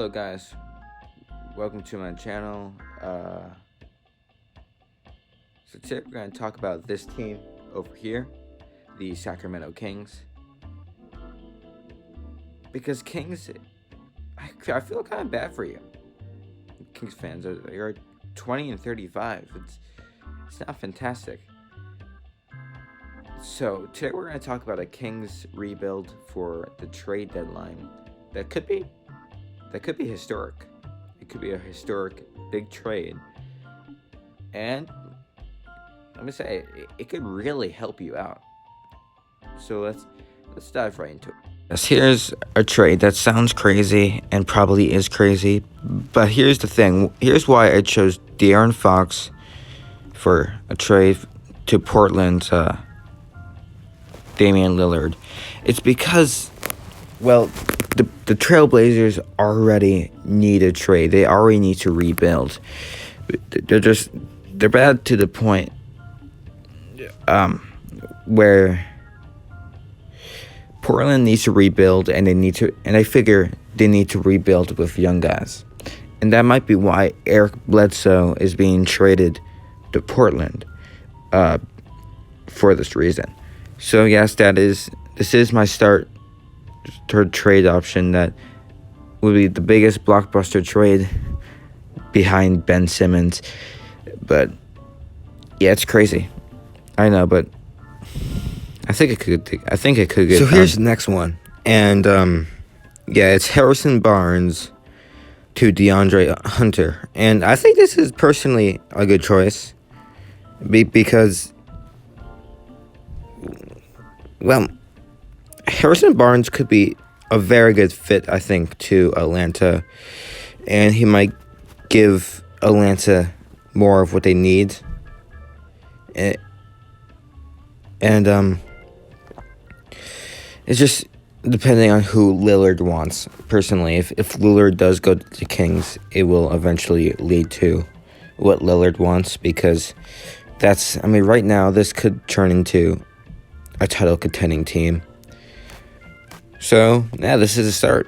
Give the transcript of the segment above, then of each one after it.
Hello guys, welcome to my channel. So today we're going to talk about this team over here, the Sacramento Kings. Because Kings, I feel kind of bad for you, Kings fans. You're 20 and 35. It's not fantastic. So today we're going to talk about a Kings rebuild for the trade deadline that could be historic. It could be a historic big trade, and let me say it could really help you out. So let's dive right into it. Yes, here's a trade that sounds crazy and probably is crazy, but here's the thing. Here's why I chose De'Aaron Fox for a trade to Portland, Damian Lillard. It's because, well, the Trailblazers already need a trade. They already need to rebuild. They're bad to the point where Portland needs to rebuild, and I figure they need to rebuild with young guys. And that might be why Eric Bledsoe is being traded to Portland for this reason. So yes, this is my third trade option that would be the biggest blockbuster trade behind Ben Simmons. But yeah, it's crazy. I know, but I think it could get So done. here's the next one. And yeah, it's Harrison Barnes to DeAndre Hunter. And I think this is personally a good choice because, well, Harrison Barnes could be a very good fit, I think, to Atlanta. And he might give Atlanta more of what they need. And it's just depending on who Lillard wants. Personally, if Lillard does go to the Kings, it will eventually lead to what Lillard wants, because right now this could turn into a title contending team. So yeah, this is a start.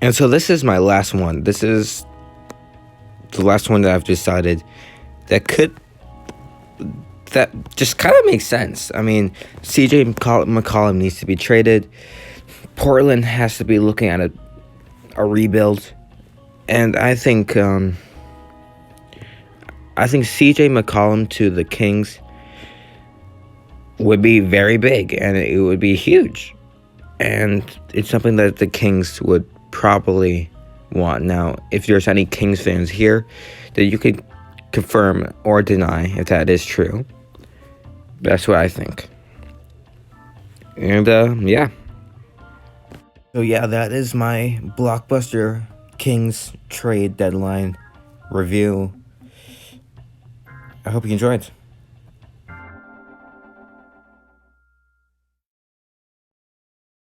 And so this is my last one. This is the last one that I've decided that just kind of makes sense. I mean, CJ McCollum needs to be traded. Portland has to be looking at a rebuild. And I think CJ McCollum to the Kings would be very big, and it would be huge. And it's something that the Kings would probably want. Now, if there's any Kings fans here, that you could confirm or deny if that is true. That's what I think. And yeah. So yeah, that is my blockbuster Kings trade deadline review. I hope you enjoyed.